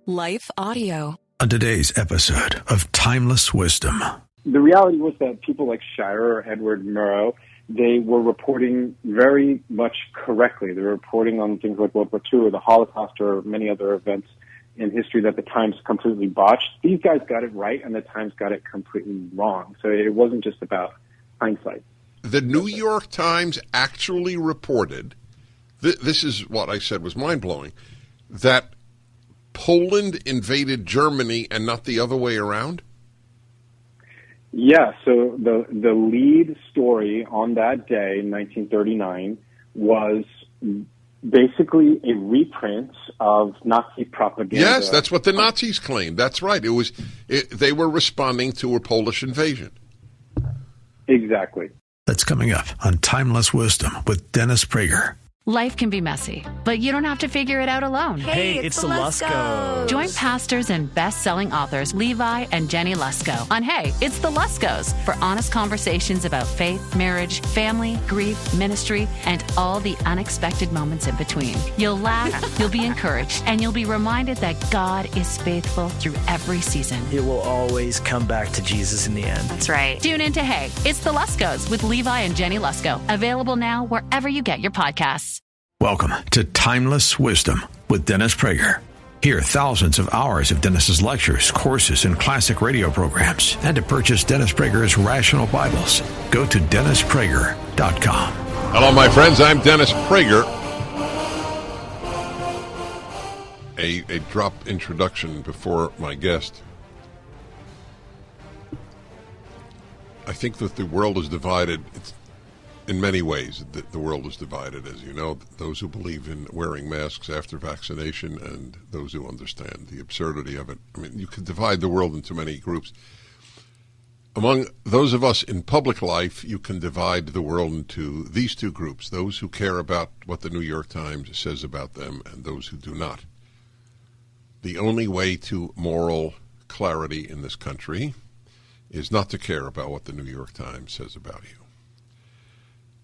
Life Audio. On today's episode of Timeless Wisdom. The reality was that people like Shire or Edward Murrow, they were reporting very much correctly. They were reporting on things like World War II or the Holocaust or many other events in history that the Times completely botched. These guys got it right, and the Times got it completely wrong. So it wasn't just about hindsight. The New York Times actually reported, this is what I said was mind-blowing, that Poland invaded Germany and not the other way around? Yeah, so the lead story on that day in 1939 was basically a reprint of Nazi propaganda. Yes, that's what the Nazis claimed. That's right. They were responding to a Polish invasion. Exactly. That's coming up on Timeless Wisdom with Dennis Prager. Life can be messy, but you don't have to figure it out alone. Hey, it's the Luskos. Join pastors and best-selling authors Levi and Jenny Lusko on Hey, It's the Luskos for honest conversations about faith, marriage, family, grief, ministry, and all the unexpected moments in between. You'll laugh, you'll be encouraged, and you'll be reminded that God is faithful through every season. It will always come back to Jesus in the end. That's right. Tune in to Hey, It's the Luskos with Levi and Jenny Lusko. Available now wherever you get your podcasts. Welcome to Timeless Wisdom with Dennis Prager. Hear thousands of hours of Dennis's lectures, courses, and classic radio programs. And to purchase Dennis Prager's Rational Bibles, go to DennisPrager.com. Hello, my friends. I'm Dennis Prager. A drop introduction before my guest. I think that the world is divided. In many ways, the world is divided, as you know, those who believe in wearing masks after vaccination and those who understand the absurdity of it. I mean, you can divide the world into many groups. Among those of us in public life, you can divide the world into these two groups, those who care about what the New York Times says about them and those who do not. The only way to moral clarity in this country is not to care about what the New York Times says about you.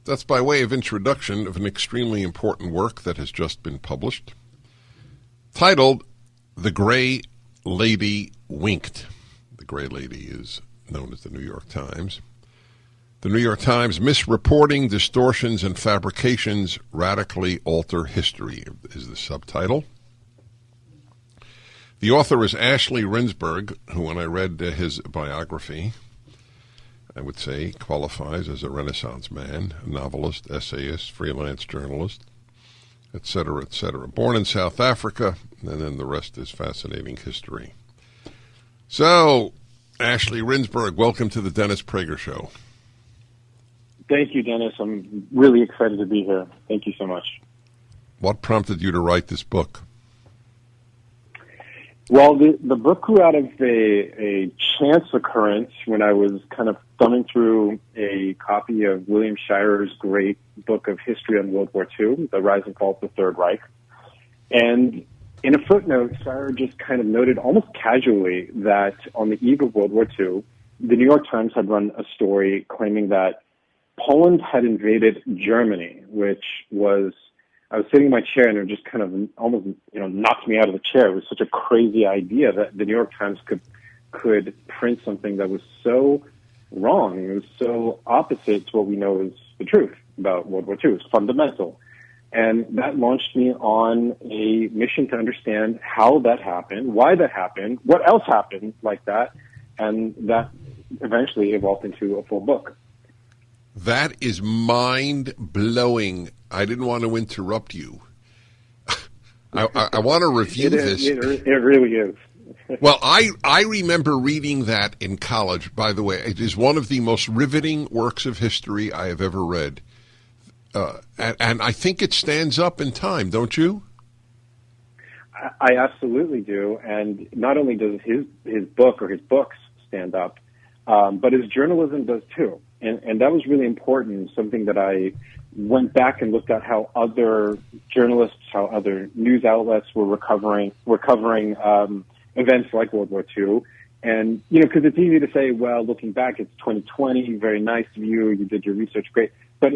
That's by way of introduction of an extremely important work that has just been published, titled The Gray Lady Winked. The Gray Lady is known as the New York Times. The New York Times, Misreporting, Distortions, and Fabrications Radically Alter History is the subtitle. The author is Ashley Rinsberg, who, when I read his biography, I would say qualifies as a Renaissance man, a novelist, essayist, freelance journalist, etc., etc. Born in South Africa, and then the rest is fascinating history. So, Ashley Rinsberg, welcome to the Dennis Prager Show. Thank you, Dennis. I'm really excited to be here. Thank you so much. What prompted you to write this book? Well, the book grew out of a chance occurrence when I was kind of thumbing through a copy of William Shirer's great book of history on World War II, The Rise and Fall of the Third Reich. And in a footnote, Shirer just kind of noted almost casually that on the eve of World War II, the New York Times had run a story claiming that Poland had invaded Germany, which was... I was sitting in my chair and it just kind of almost, knocked me out of the chair. It was such a crazy idea that the New York Times could print something that was so wrong. It was so opposite to what we know is the truth about World War II. It's fundamental. And that launched me on a mission to understand how that happened, why that happened, what else happened like that, and that eventually evolved into a full book. That is mind-blowing. I didn't want to interrupt you. I want to review this. It really is. Well, I remember reading that in college, by the way. It is one of the most riveting works of history I have ever read. And I think it stands up in time, don't you? I absolutely do. And not only does his book or his books stand up, but his journalism does too. And that was really important, something that I went back and looked at how other journalists, how other news outlets were covering events like World War II. And, because it's easy to say, well, looking back, it's 2020, very nice of you, you did your research, great. But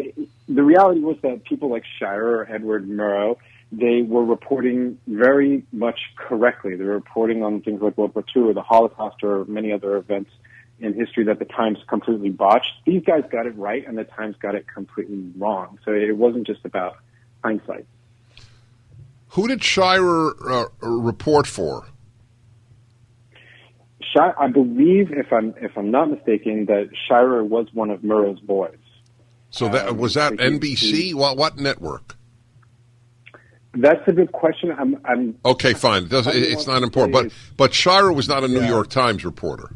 the reality was that people like Shire or Edward Murrow, they were reporting very much correctly. They were reporting on things like World War II or the Holocaust or many other events in history that the Times completely botched. These guys got it right, and the Times got it completely wrong. So it wasn't just about hindsight. Who did Shirer report for? I believe, if I'm not mistaken, that Shirer was one of Murrow's boys. So that was that NBC? What network? That's a good question. I'm okay, fine. It's not important. But Shirer was not a New York Times reporter.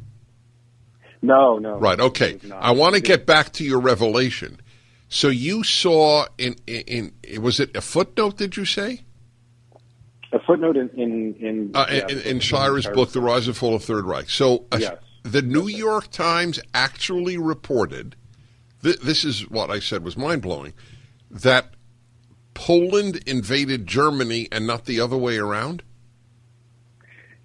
No. Right. Okay. I want to get back to your revelation. So you saw in was it a footnote? Did you say? A footnote in Shirer's book, The Rise and Fall of Third Reich. So yes. The New York Times actually reported, this is what I said was mind-blowing, that Poland invaded Germany and not the other way around?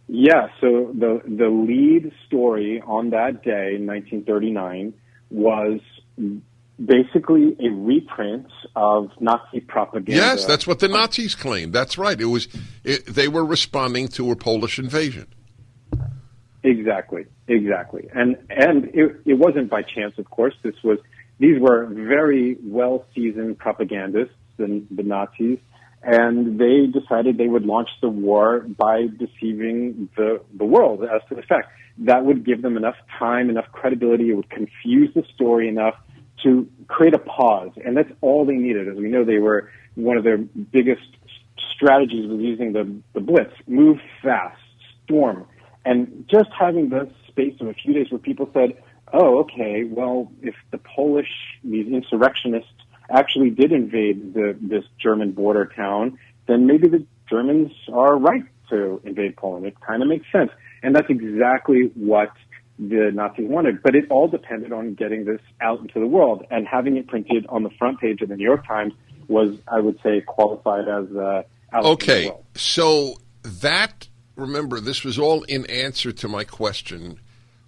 Yeah, so the lead story on that day in 1939 was basically a reprint of Nazi propaganda. Yes, that's what the Nazis claimed. That's right. They were responding to a Polish invasion. Exactly. And it wasn't by chance, of course. These were very well-seasoned propagandists, the Nazis, and they decided they would launch the war by deceiving the world as to the fact. That would give them enough time, enough credibility. It would confuse the story enough to create a pause, and that's all they needed. As we know, they were one of their biggest strategies was using the blitz, move fast, storm, and just having the space of a few days where people said, oh, okay, well, if the Polish, these insurrectionists, actually did invade this German border town, then maybe the Germans are right to invade Poland. It kind of makes sense. And that's exactly what the Nazis wanted. But it all depended on getting this out into the world. And having it printed on the front page of the New York Times was, I would say, qualified as out okay, in the world. So that, remember, this was all in answer to my question,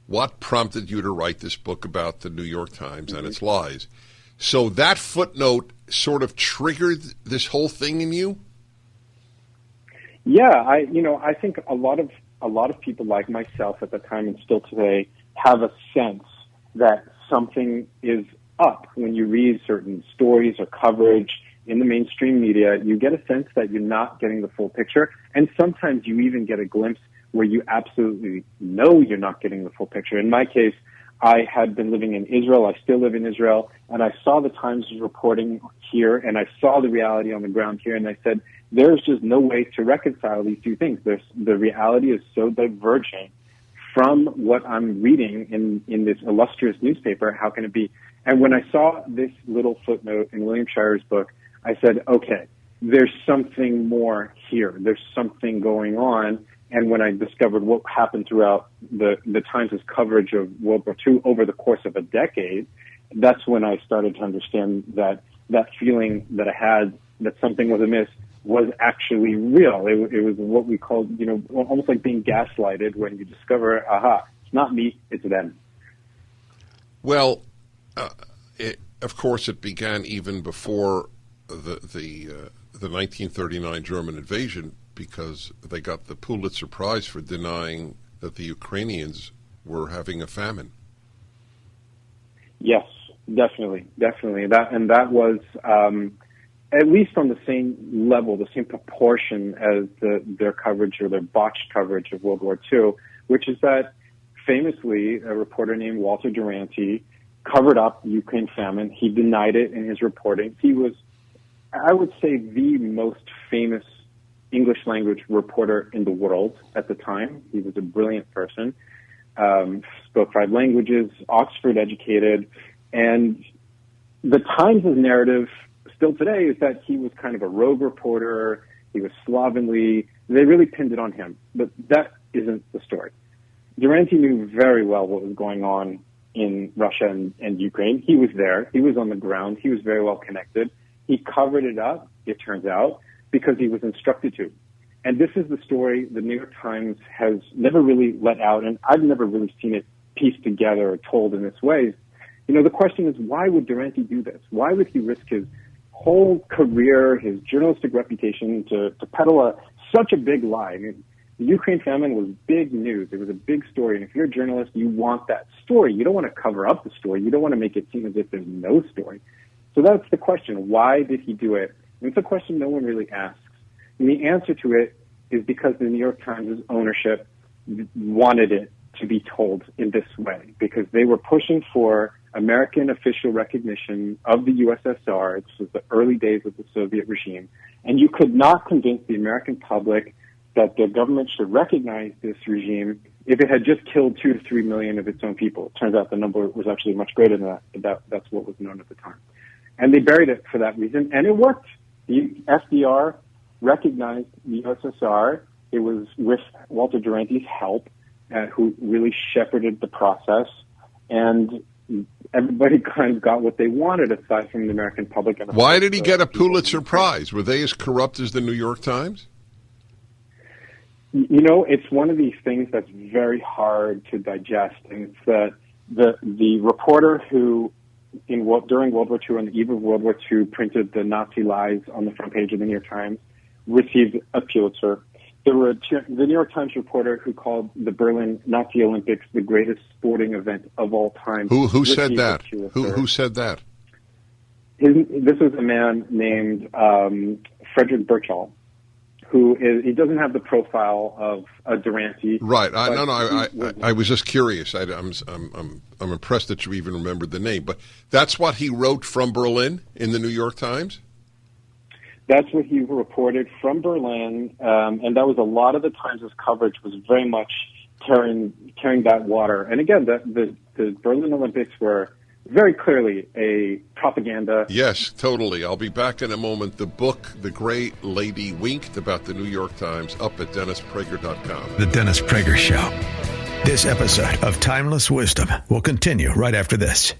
what prompted you to write this book about the New York Times and its lies? So that footnote sort of triggered this whole thing in you? Yeah, I think a lot of people like myself at the time and still today have a sense that something is up when you read certain stories or coverage in the mainstream media. You get a sense that you're not getting the full picture, and sometimes you even get a glimpse where you absolutely know you're not getting the full picture. In my case, I had been living in Israel. I still live in Israel, and I saw the Times reporting here, and I saw the reality on the ground here, and I said, there's just no way to reconcile these two things. The reality is so divergent from what I'm reading in this illustrious newspaper. How can it be? And when I saw this little footnote in William Shirer's book, I said, okay, there's something more here. There's something going on. And when I discovered what happened throughout the Times' coverage of World War II over the course of a decade, that's when I started to understand that feeling that I had that something was amiss was actually real. It was what we called, almost like being gaslighted when you discover, aha, it's not me, it's them. Well, of course, it began even before the 1939 German invasion, because they got the Pulitzer Prize for denying that the Ukrainians were having a famine. Yes, definitely. That was at least on the same level, the same proportion as their coverage or their botched coverage of World War II, which is that famously a reporter named Walter Duranty covered up the Ukraine famine. He denied it in his reporting. He was, I would say, the most famous English language reporter in the world at the time. He was a brilliant person, spoke 5 languages, Oxford educated, and the Times' narrative still today is that he was kind of a rogue reporter, he was slovenly. They really pinned it on him, but that isn't the story. Duranty knew very well what was going on in Russia and Ukraine. He was there, he was on the ground, he was very well connected. He covered it up, it turns out, because he was instructed to. And this is the story the New York Times has never really let out, and I've never really seen it pieced together or told in this way. The question is, why would Duranty do this? Why would he risk his whole career, his journalistic reputation to peddle such a big lie. I mean, the Ukraine famine was big news. It was a big story. And if you're a journalist, you want that story. You don't want to cover up the story. You don't want to make it seem as if there's no story. So that's the question. Why did he do it? And it's a question no one really asks. And the answer to it is because the New York Times' ownership wanted it to be told in this way, because they were pushing for American official recognition of the USSR. This was the early days of the Soviet regime. And you could not convince the American public that the government should recognize this regime if it had just killed 2 to 3 million of its own people. It turns out the number was actually much greater than that, but that's what was known at the time. And they buried it for that reason, and it worked. The FDR recognized the USSR. It was with Walter Duranty's help, who really shepherded the process, and everybody kind of got what they wanted aside from the American public. And why did he get a Pulitzer Prize? Were they as corrupt as the New York Times? You know, it's one of these things that's very hard to digest, and it's the reporter who, during World War II, on the eve of World War II, printed the Nazi lies on the front page of the New York Times, received a Pulitzer. There were the New York Times reporter who called the Berlin Nazi Olympics the greatest sporting event of all time. Who said that? Who said that? This was a man named Frederick Birchall, he doesn't have the profile of a Duranty. Right. I was just curious. I'm impressed that you even remembered the name. But that's what he wrote from Berlin in the New York Times? That's what he reported from Berlin, and that was a lot of the Times' coverage was very much carrying that water. And again, the Berlin Olympics were very clearly a propaganda. Yes, totally. I'll be back in a moment. The book, The Gray Lady Winked, about the New York Times, up at DennisPrager.com. The Dennis Prager Show. This episode of Timeless Wisdom will continue right after this.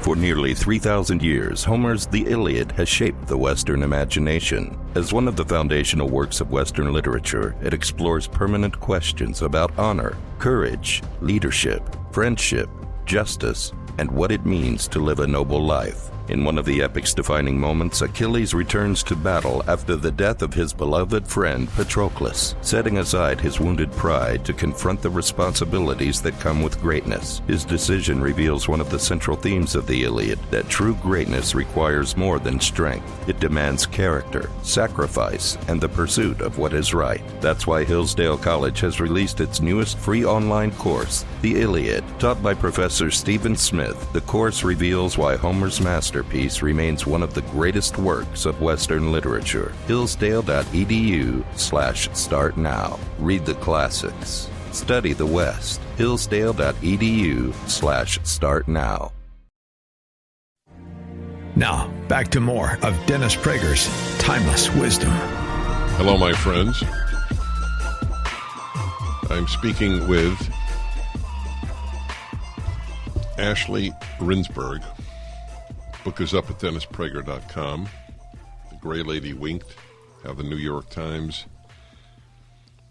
For nearly 3,000 years, Homer's The Iliad has shaped the Western imagination. As one of the foundational works of Western literature, it explores permanent questions about honor, courage, leadership, friendship, justice, and what it means to live a noble life. In one of the epic's defining moments, Achilles returns to battle after the death of his beloved friend Patroclus, setting aside his wounded pride to confront the responsibilities that come with greatness. His decision reveals one of the central themes of the Iliad, that true greatness requires more than strength. It demands character, sacrifice, and the pursuit of what is right. That's why Hillsdale College has released its newest free online course, The Iliad. Taught by Professor Stephen Smith, the course reveals why Homer's masterpiece remains one of the greatest works of Western literature. Hillsdale.edu/start now. Read the classics. Study the West. Hillsdale.edu/start now. Now, back to more of Dennis Prager's Timeless Wisdom. Hello, my friends. I'm speaking with Ashley Rinsberg. Book is up at DennisPrager.com. The Gray Lady Winked, how the New York Times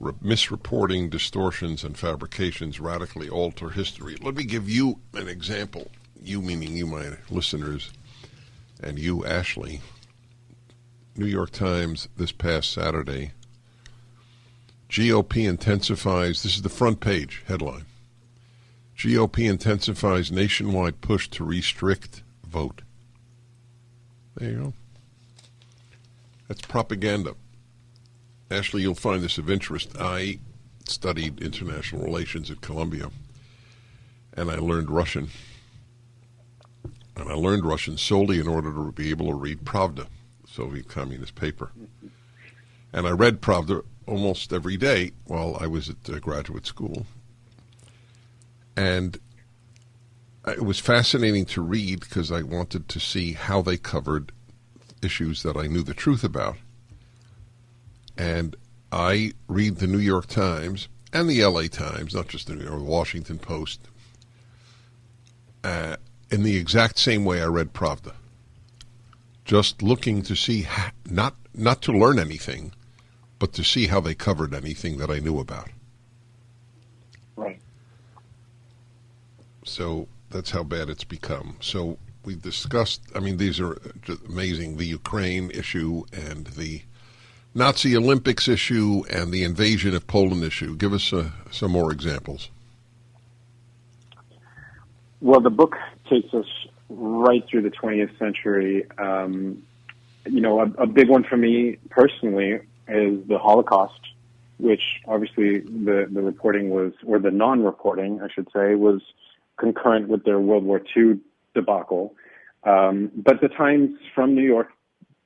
misreporting, distortions, and fabrications radically alter history. Let me give you an example. You, meaning you, my listeners, and you, Ashley. New York Times this past Saturday. GOP intensifies, this is the front page headline. GOP intensifies nationwide push to restrict vote. There you go. That's propaganda. Ashley, you'll find this of interest. I studied international relations at Columbia, and I learned Russian. And I learned Russian solely in order to be able to read Pravda, the Soviet communist paper. And I read Pravda almost every day while I was at graduate school. And it was fascinating to read because I wanted to see how they covered issues that I knew the truth about. And I read the New York Times and the LA Times, not just the New York, the Washington Post, in the exact same way I read Pravda. Just looking to see, not to learn anything, but to see how they covered anything that I knew about. Right. So that's how bad it's become. So we discussed, I mean, these are just amazing, the Ukraine issue and the Nazi Olympics issue and the invasion of Poland issue. Give us some more examples. Well, the book takes us right through the 20th century. A big one for me personally is the Holocaust, which obviously the reporting was, or the non-reporting, I should say, was concurrent with their World War II debacle. But the Times from New York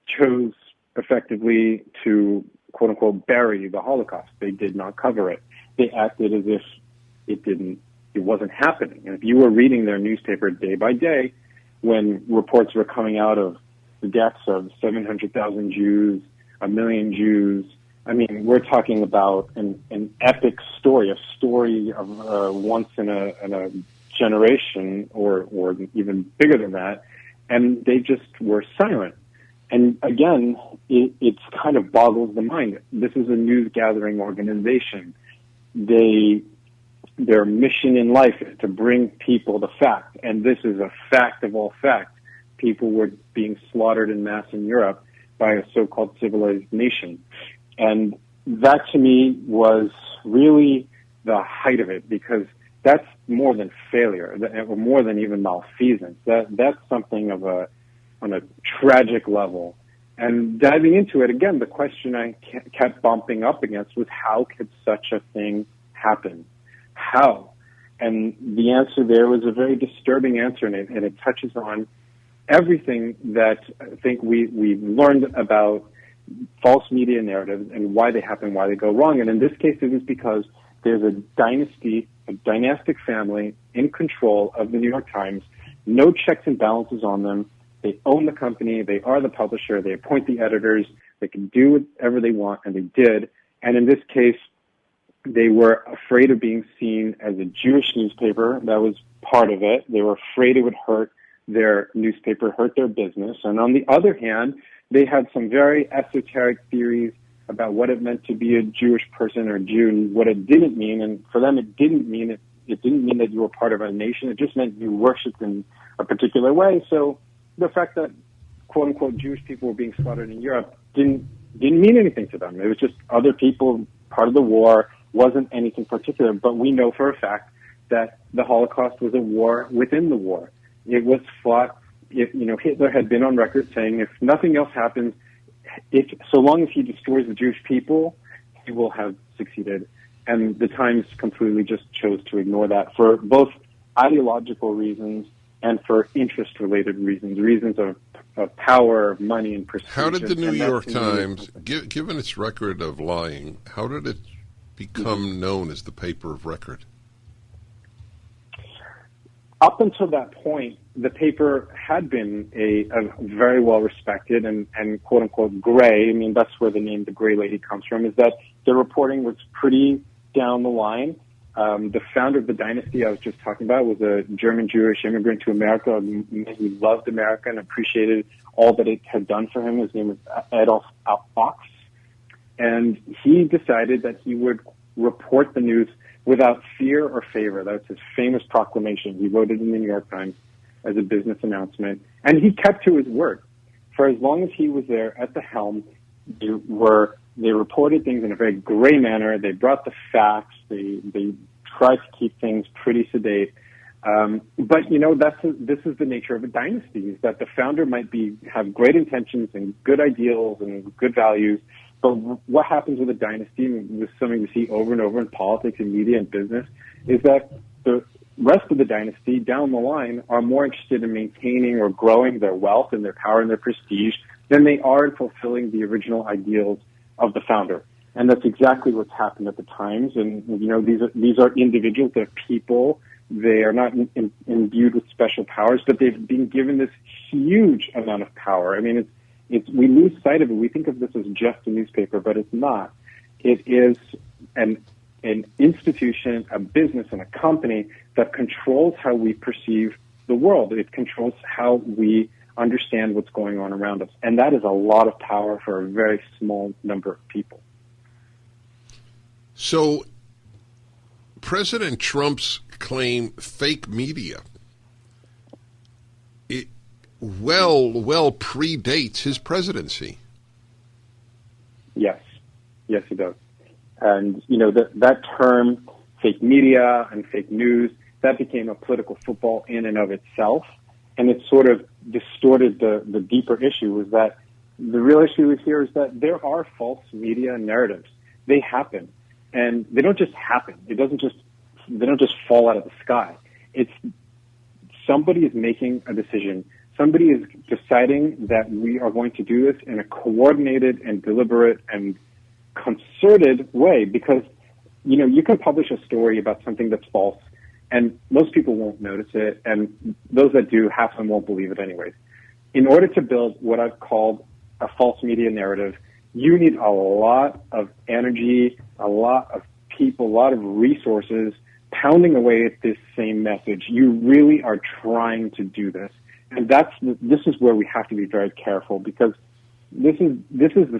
chose effectively to, quote unquote, bury the Holocaust. They did not cover it. They acted as if it wasn't happening. And if you were reading their newspaper day by day, when reports were coming out of the deaths of 700,000 Jews, 1 million Jews, I mean, we're talking about an epic story, a story of once in a generation, or even bigger than that, and they just were silent. And again, it kind of boggles the mind. This is a news gathering organization. Their mission in life is to bring people the fact, and this is a fact of all facts. People were being slaughtered en masse in Europe by a so-called civilized nation. And that to me was really the height of it, because that's more than failure, or more than even malfeasance. That's something of on a tragic level. And diving into it, again, the question I kept bumping up against was, how could such a thing happen? How? And the answer there was a very disturbing answer, and it touches on everything that I think we've learned about false media narratives and why they happen, why they go wrong. And in this case, it was because there's a dynastic family in control of the New York Times, no checks and balances on them. They own the company. They are the publisher. They appoint the editors. They can do whatever they want, and they did. And in this case, they were afraid of being seen as a Jewish newspaper. That was part of it. They were afraid it would hurt their newspaper, hurt their business. And on the other hand, they had some very esoteric theories about what it meant to be a Jewish person or Jew and what it didn't mean. And for them, it didn't mean that you were part of a nation. It just meant you worshipped in a particular way. So the fact that, quote unquote, Jewish people were being slaughtered in Europe didn't mean anything to them. It was just other people, part of the war, wasn't anything particular. But we know for a fact that the Holocaust was a war within the war. It was fought. Hitler had been on record saying, if nothing else happens, so long as he destroys the Jewish people, he will have succeeded. And the Times completely just chose to ignore that for both ideological reasons and for interest-related reasons of power, money, and prestige. How did the New York Times, given its record of lying, how did it become known as the paper of record? Up until that point, the paper had been a very well-respected and quote-unquote gray. I mean, that's where the name The Gray Lady comes from, is that the reporting was pretty down the line. The founder of the dynasty I was just talking about was a German-Jewish immigrant to America. He loved America and appreciated all that it had done for him. His name was Adolf Fox. And he decided that he would report the news without fear or favor. That's his famous proclamation. He wrote it in the New York Times as a business announcement. And he kept to his word. For as long as he was there at the helm, they reported things in a very gray manner. They brought the facts. They tried to keep things pretty sedate. But this is the nature of a dynasty, is that the founder might have great intentions and good ideals and good values. But what happens with a dynasty, and this is something we see over and over in politics and media and business, is that the rest of the dynasty down the line are more interested in maintaining or growing their wealth and their power and their prestige than they are in fulfilling the original ideals of the founder. And that's exactly what's happened at the Times. And, these are individuals, they're people. They are not imbued with special powers, but they've been given this huge amount of power. I mean, we lose sight of it. We think of this as just a newspaper, but it's not. It is an institution, a business, and a company that controls how we perceive the world. It controls how we understand what's going on around us. And that is a lot of power for a very small number of people. So President Trump's claim, fake media, well predates his presidency. Yes, it does. And, that term, fake media and fake news, that became a political football in and of itself. And it sort of distorted the deeper issue, was that the real issue here is that there are false media narratives. They happen. And they don't just happen. They don't just fall out of the sky. It's somebody is making a decision. Somebody is deciding that we are going to do this in a coordinated and deliberate and concerted way, because, you can publish a story about something that's false and most people won't notice it, and those that do, half of them won't believe it anyways. In order to build what I've called a false media narrative, you need a lot of energy, a lot of people, a lot of resources pounding away at this same message. You really are trying to do this. And this is where we have to be very careful, because this is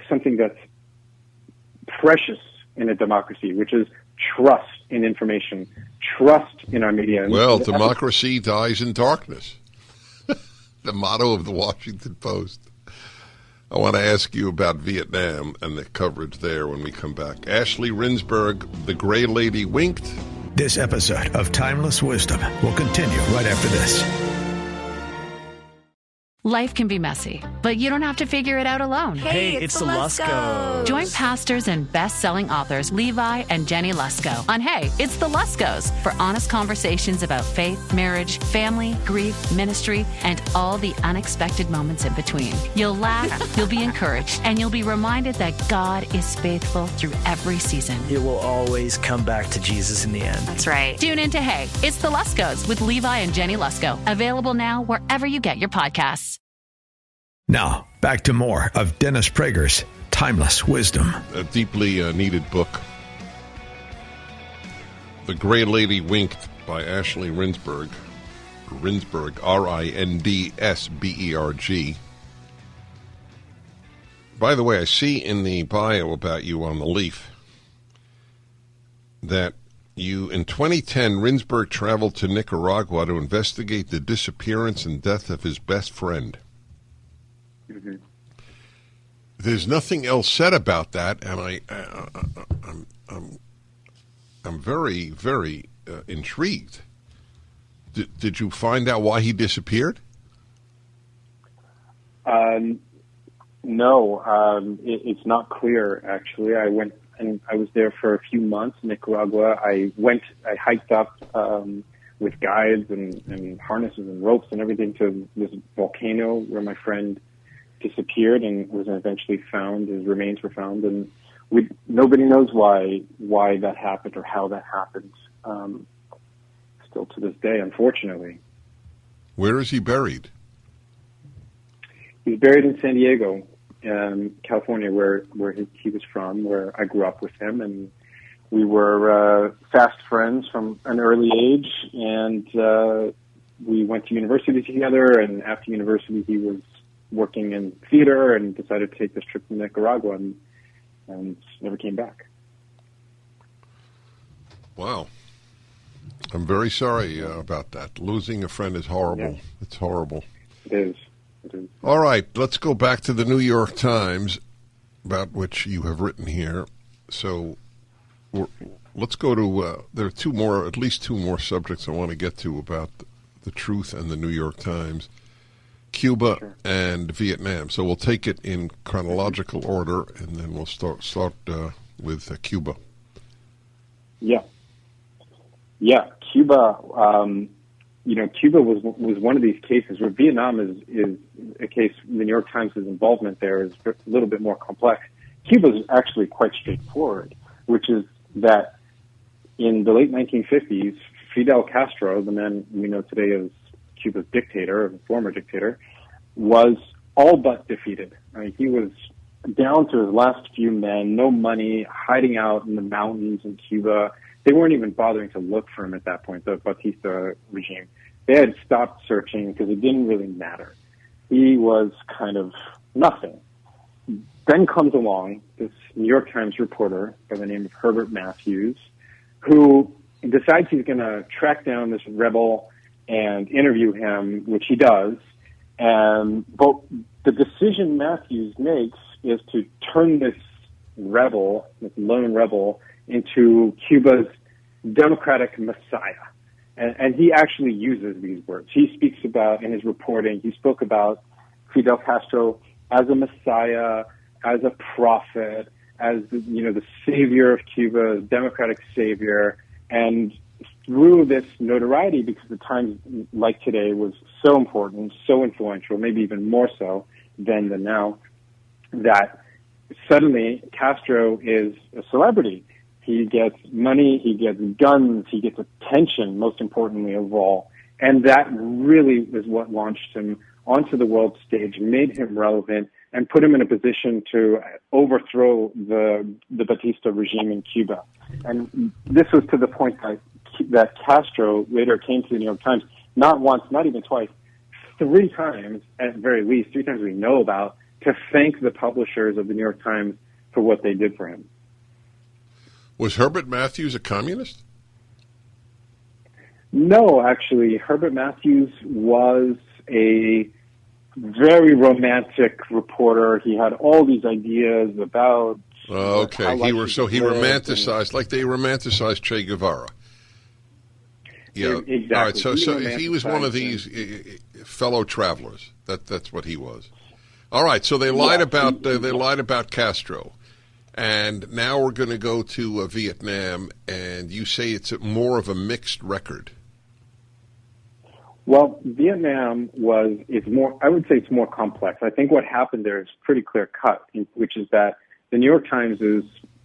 something that's precious in a democracy, which is trust in information, trust in our media. Well, democracy dies in darkness. The motto of the Washington Post. I want to ask you about Vietnam and the coverage there when we come back. Ashley Rinsberg, the Gray Lady winked. This episode of Timeless Wisdom will continue right after this. Life can be messy, but you don't have to figure it out alone. Hey, it's the Luskos. Join pastors and best-selling authors Levi and Jenny Lusko on Hey, It's the Luskos for honest conversations about faith, marriage, family, grief, ministry, and all the unexpected moments in between. You'll laugh, you'll be encouraged, and you'll be reminded that God is faithful through every season. It will always come back to Jesus in the end. That's right. Tune in to Hey, It's the Luskos with Levi and Jenny Lusko. Available now wherever you get your podcasts. Now, back to more of Dennis Prager's Timeless Wisdom. A deeply needed book. The Gray Lady Winked by Ashley Rinsberg. Rindsberg, Rindsberg. By the way, I see in the bio about you on the Leaf that you, in 2010, Rindsberg traveled to Nicaragua to investigate the disappearance and death of his best friend. Mm-hmm. There's nothing else said about that, and I'm very, very intrigued. Did you find out why he disappeared? No, it's not clear. Actually, I went and I was there for a few months in Nicaragua. I hiked up with guides and harnesses and ropes and everything to this volcano where my friend disappeared and was eventually found. His remains were found, and nobody knows why that happened or how that happened. Still to this day, unfortunately. Where is he buried? He's buried in San Diego, California, where he was from, where I grew up with him, and we were fast friends from an early age, and we went to university together, and after university he was working in theater and decided to take this trip to Nicaragua and never came back. Wow. I'm very sorry about that. Losing a friend is horrible. Yeah. It's horrible. It is. All right, let's go back to the New York Times, about which you have written here. So let's go to, there are at least two more subjects I want to get to about the truth and the New York Times. Cuba sure. And Vietnam. So we'll take it in chronological order, and then we'll start with Cuba. Yeah. Cuba. Cuba was one of these cases where Vietnam is a case. The New York Times' involvement there is a little bit more complex. Cuba is actually quite straightforward, which is that in the late 1950s, Fidel Castro, the man we know today as Cuba's dictator, former dictator, was all but defeated. I mean, he was down to his last few men, no money, hiding out in the mountains in Cuba. They weren't even bothering to look for him at that point, the Batista regime. They had stopped searching because it didn't really matter. He was kind of nothing. Then comes along this New York Times reporter by the name of Herbert Matthews, who decides he's going to track down this rebel and interview him, which he does, But the decision Matthews makes is to turn this rebel, this lone rebel, into Cuba's democratic messiah. And he actually uses these words. He speaks about, in his reporting, he spoke about Fidel Castro as a messiah, as a prophet, as the savior of Cuba, democratic savior. And through this notoriety, because the Times, like today, was so important, so influential, maybe even more so then than now, that suddenly Castro is a celebrity. He gets money, he gets guns, he gets attention, most importantly of all. And that really is what launched him onto the world stage, made him relevant, and put him in a position to overthrow the Batista regime in Cuba. And this was to the point that Castro later came to the New York Times, not once, not even twice, 3 times, at very least, 3 times we know about, to thank the publishers of the New York Times for what they did for him. Was Herbert Matthews a communist? No, actually. Herbert Matthews was a very romantic reporter. He had all these ideas about... Okay, he romanticized, like they romanticized Che Guevara. Yeah, exactly. All right, so if he was one of these fellow travelers, that's what he was. All right, so they lied about Castro. And now we're going to go to Vietnam, and you say it's more of a mixed record. Well, Vietnam I would say it's more complex. I think what happened there is pretty clear cut, which is that the New York Times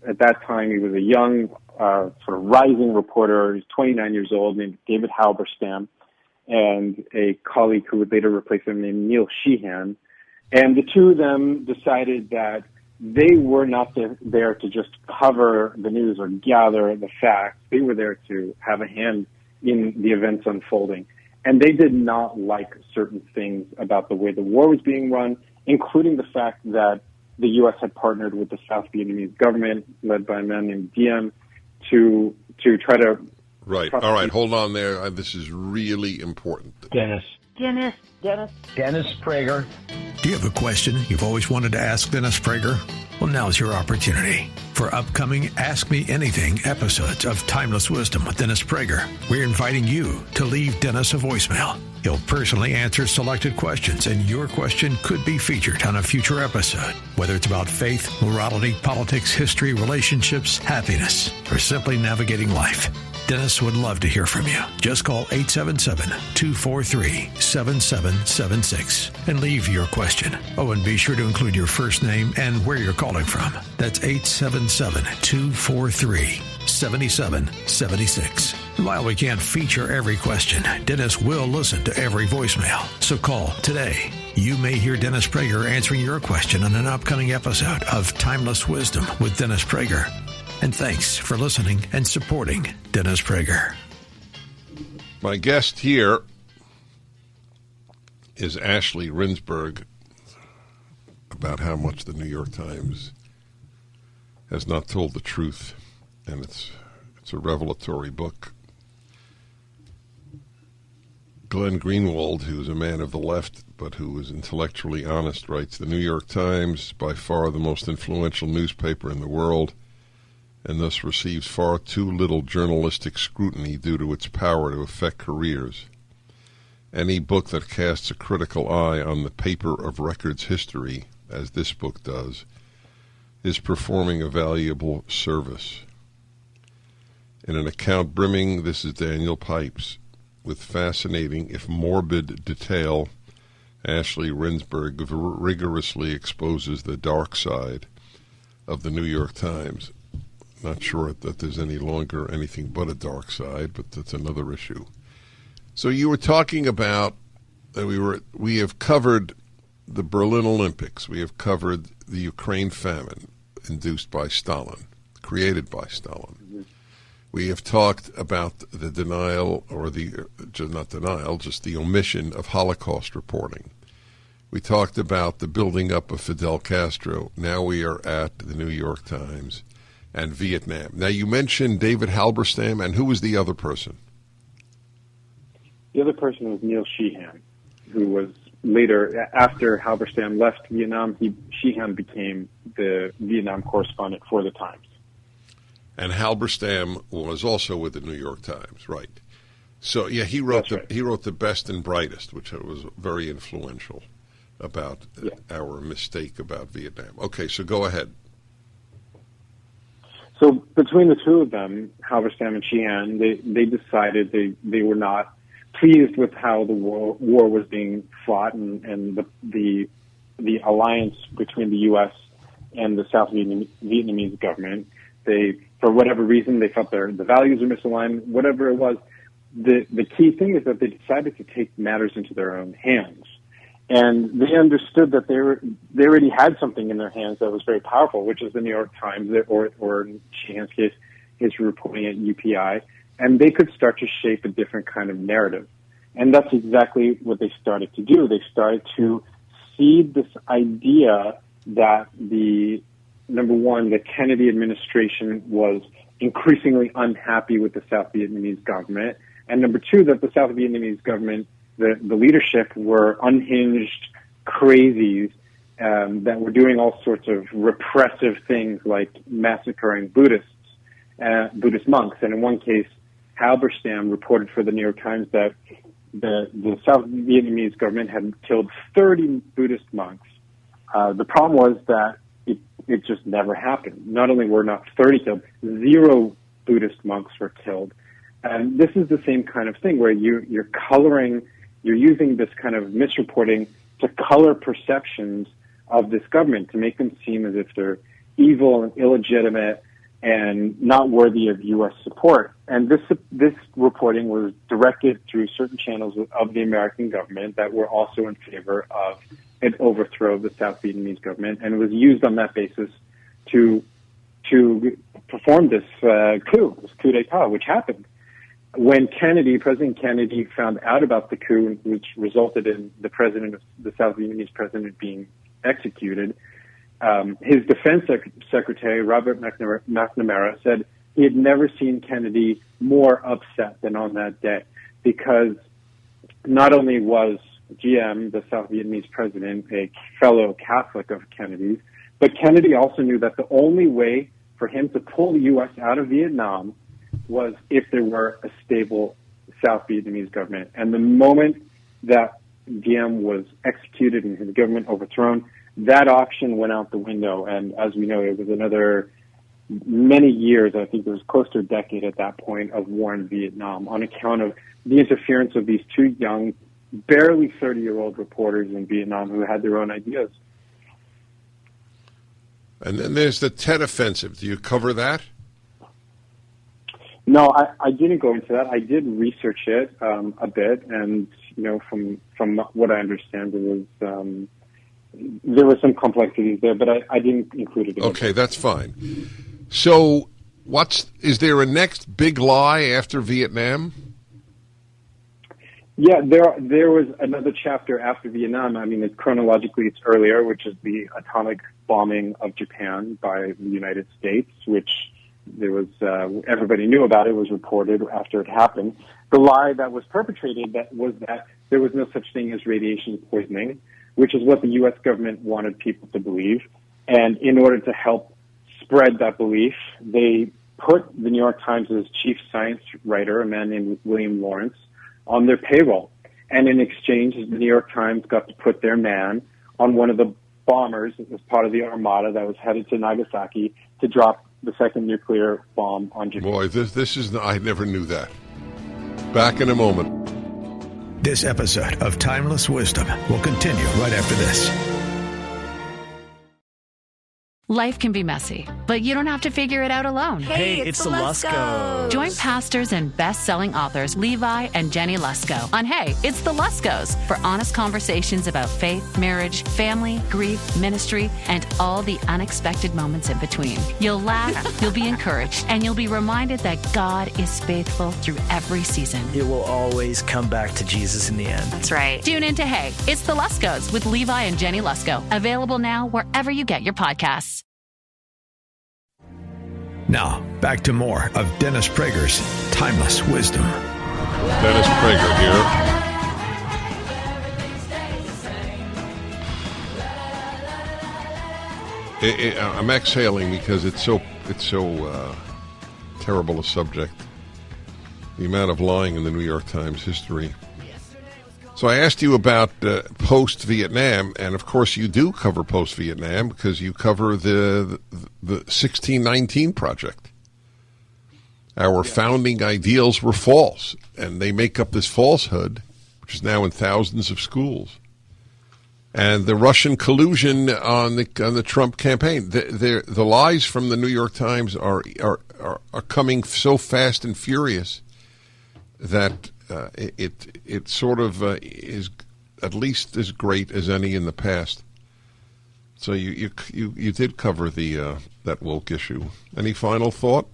at that time, he was a young, sort of rising reporter. He's 29 years old, named David Halberstam, and a colleague who would later replace him named Neil Sheehan. And the two of them decided that they were not there to just cover the news or gather the facts. They were there to have a hand in the events unfolding. And they did not like certain things about the way the war was being run, including the fact that the U.S. had partnered with the South Vietnamese government, led by a man named Diem, to try to... Right. All right. Hold on there. This is really important. Dennis Prager. Do you have a question you've always wanted to ask Dennis Prager? Well, now's your opportunity. For upcoming Ask Me Anything episodes of Timeless Wisdom with Dennis Prager, we're inviting you to leave Dennis a voicemail. He'll personally answer selected questions, and your question could be featured on a future episode. Whether it's about faith, morality, politics, history, relationships, happiness, or simply navigating life, Dennis would love to hear from you. Just call 877-243-7776 and leave your question. Oh, and be sure to include your first name and where you're calling from. That's 877-243-7776. While we can't feature every question, Dennis will listen to every voicemail. So call today. You may hear Dennis Prager answering your question on an upcoming episode of Timeless Wisdom with Dennis Prager. And thanks for listening and supporting Dennis Prager. My guest here is Ashley Rinsberg, about how much the New York Times has not told the truth, and it's a revelatory book. Glenn Greenwald, who's a man of the left but who is intellectually honest, writes, "The New York Times, by far the most influential newspaper in the world, and thus receives far too little journalistic scrutiny due to its power to affect careers. Any book that casts a critical eye on the paper of record's history, as this book does, is performing a valuable service." In an account brimming, this is Daniel Pipes, with fascinating, if morbid, detail, Ashley Rinsberg rigorously exposes the dark side of the New York Times. Not sure that there's any longer anything but a dark side, but that's another issue. So you were talking about that we have covered the Berlin Olympics. We have covered the Ukraine famine induced by Stalin, created by Stalin. Mm-hmm. We have talked about the denial, or not denial, just the omission of Holocaust reporting. We talked about the building up of Fidel Castro. Now we are at the New York Times and Vietnam. Now, you mentioned David Halberstam, and who was the other person? The other person was Neil Sheehan, who was later, after Halberstam left Vietnam, Sheehan became the Vietnam correspondent for the Times. And Halberstam was also with the New York Times, right? So yeah, he wrote the Best and Brightest, which was very influential about our mistake about Vietnam. Okay, so go ahead. So between the two of them, Halberstam and Sheehan, they decided they were not pleased with how the war was being fought and the alliance between the U.S. and the South Vietnamese government. They, for whatever reason, they felt the values were misaligned. Whatever it was, the key thing is that they decided to take matters into their own hands. And they understood that they already had something in their hands that was very powerful, which is the New York Times, or in Sheehan's case, his reporting at UPI, and they could start to shape a different kind of narrative. And that's exactly what they started to do. They started to seed this idea that the Kennedy administration was increasingly unhappy with the South Vietnamese government, and number two, that the South Vietnamese government, the leadership, were unhinged crazies that were doing all sorts of repressive things like massacring Buddhist monks. And in one case, Halberstam reported for the New York Times that the South Vietnamese government had killed 30 Buddhist monks. The problem was that it just never happened. Not only were not 30 killed, 0 Buddhist monks were killed. And this is the same kind of thing where you're using this kind of misreporting to color perceptions of this government, to make them seem as if they're evil and illegitimate and not worthy of U.S. support. And this reporting was directed through certain channels of the American government that were also in favor of an overthrow of the South Vietnamese government, and it was used on that basis to perform this coup d'etat, which happened. When President Kennedy found out about the coup, which resulted in the South Vietnamese president being executed, his defense secretary, Robert McNamara, said he had never seen Kennedy more upset than on that day, because not only was GM, the South Vietnamese president, a fellow Catholic of Kennedy's, but Kennedy also knew that the only way for him to pull the U.S. out of Vietnam was if there were a stable South Vietnamese government. And the moment that Diem was executed and his government overthrown, that option went out the window. And as we know, it was another many years, I think it was close to a decade at that point, of war in Vietnam on account of the interference of these two young, barely 30-year-old reporters in Vietnam who had their own ideas. And then there's the Tet Offensive. Do you cover that? No, I didn't go into that. I did research it a bit, and from what I understand, there were some complexities there, but I didn't include it. Okay, that's fine. So, is there a next big lie after Vietnam? Yeah, there was another chapter after Vietnam. I mean, chronologically, it's earlier, which is the atomic bombing of Japan by the United States, which there was everybody knew about. It was reported after it happened. The lie that was perpetrated was that there was no such thing as radiation poisoning, which is what the U.S. government wanted people to believe. And in order to help spread that belief, they put the New York Times' chief science writer, a man named William Lawrence, on their payroll. And in exchange, the New York Times got to put their man on one of the bombers as part of the armada that was headed to Nagasaki to drop the second nuclear bomb on Japan. Boy, this is, I never knew that. Back in a moment. This episode of Timeless Wisdom will continue right after this. Life can be messy, but you don't have to figure it out alone. Hey, it's the Luskos. Join pastors and best-selling authors Levi and Jenny Lusko on Hey, It's the Luskos for honest conversations about faith, marriage, family, grief, ministry, and all the unexpected moments in between. You'll laugh, you'll be encouraged, and you'll be reminded that God is faithful through every season. It will always come back to Jesus in the end. That's right. Tune in to Hey, It's the Luskos with Levi and Jenny Lusko. Available now wherever you get your podcasts. Now, back to more of Dennis Prager's Timeless Wisdom. Dennis Prager here. I'm exhaling because it's so terrible a subject. The amount of lying in the New York Times history. So I asked you about post-Vietnam, and of course you do cover post-Vietnam because you cover the 1619 Project. Our founding ideals were false, and they make up this falsehood, which is now in thousands of schools. And the Russian collusion on the Trump campaign, the lies from the New York Times are coming so fast and furious that it sort of is at least as great as any in the past. So you did cover that woke issue. Any final thought?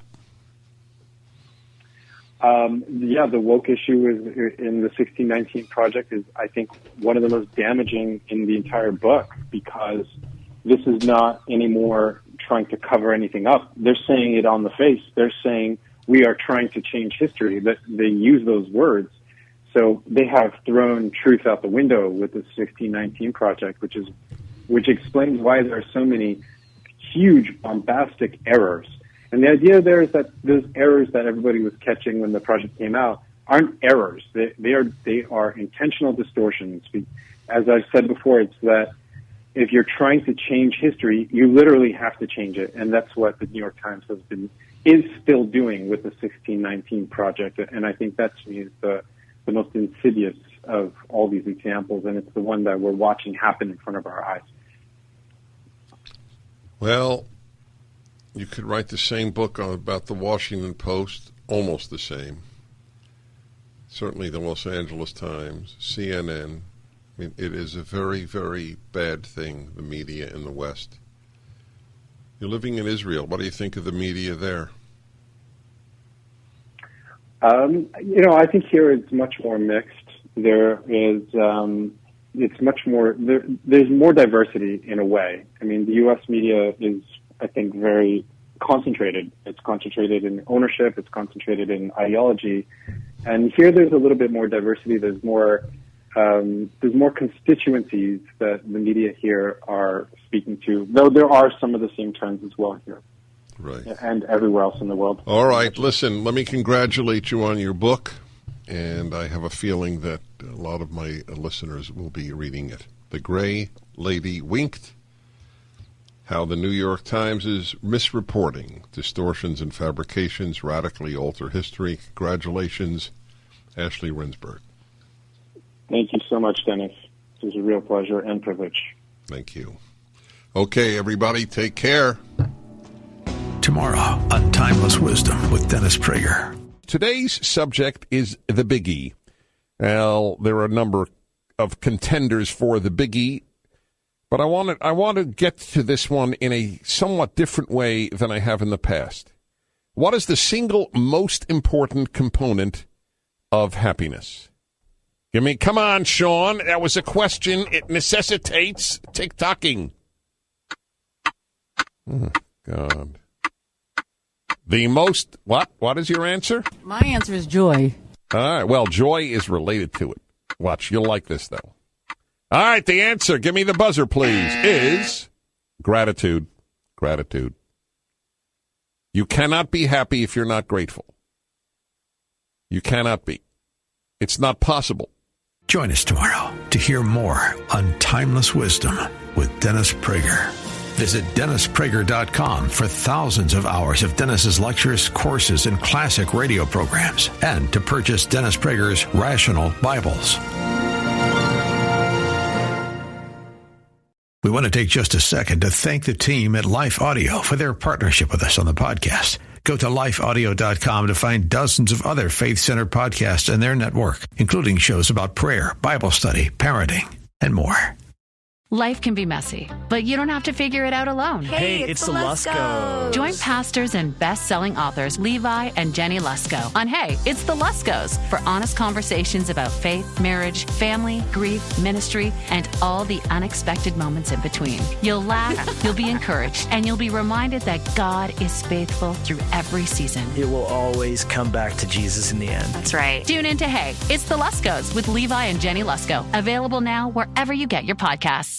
The woke issue is in the 1619 Project is, I think, one of the most damaging in the entire book, because this is not anymore trying to cover anything up. They're saying it on the face. They're saying we are trying to change history. That they use those words. So they have thrown truth out the window with the 1619 Project, which explains why there are so many huge bombastic errors. And the idea there is that those errors that everybody was catching when the project came out aren't errors. They are intentional distortions. As I've said before, it's that if you're trying to change history, you literally have to change it. And that's what the New York Times is still doing with the 1619 Project. And I think that, to me, is the most insidious of all these examples. And it's the one that we're watching happen in front of our eyes. Well, you could write the same book about the Washington Post, almost the same. Certainly the Los Angeles Times, CNN. I mean, it is a very, very bad thing, the media in the West. You're living in Israel. What do you think of the media there? I think here it's much more mixed. There is, it's much more, there's more diversity in a way. I mean, the U.S. media is, I think, very concentrated. It's concentrated in ownership. It's concentrated in ideology. And here there's a little bit more diversity. There's more constituencies that the media here are speaking to, though there are some of the same trends as well here. Right. And everywhere else in the world. All right. Listen, let me congratulate you on your book. And I have a feeling that a lot of my listeners will be reading it. The Gray Lady Winked. How the New York Times is misreporting, distortions and fabrications radically alter history. Congratulations, Ashley Rinsberg. Thank you so much, Dennis. It was a real pleasure and privilege. Thank you. Okay, everybody, take care. Tomorrow on Timeless Wisdom with Dennis Prager. Today's subject is the biggie. Well, there are a number of contenders for the biggie, but I want to get to this one in a somewhat different way than I have in the past. What is the single most important component of happiness? Come on, Sean. That was a question. It necessitates tick-tocking. Oh, God. The most, what is your answer? My answer is joy. All right, well, joy is related to it. Watch, you'll like this, though. All right, the answer, give me the buzzer, please, is gratitude. Gratitude. You cannot be happy if you're not grateful. You cannot be. It's not possible. Join us tomorrow to hear more on Timeless Wisdom with Dennis Prager. Visit DennisPrager.com for thousands of hours of Dennis's lectures, courses, and classic radio programs, and to purchase Dennis Prager's Rational Bibles. We want to take just a second to thank the team at Life Audio for their partnership with us on the podcast. Go to lifeaudio.com to find dozens of other faith-centered podcasts in their network, including shows about prayer, Bible study, parenting, and more. Life can be messy, but you don't have to figure it out alone. Hey, it's the Luskos. Join pastors and best-selling authors Levi and Jenny Lusko on Hey, It's the Luskos for honest conversations about faith, marriage, family, grief, ministry, and all the unexpected moments in between. You'll laugh, you'll be encouraged, and you'll be reminded that God is faithful through every season. It will always come back to Jesus in the end. That's right. Tune in to Hey, It's the Luskos with Levi and Jenny Lusko. Available now wherever you get your podcasts.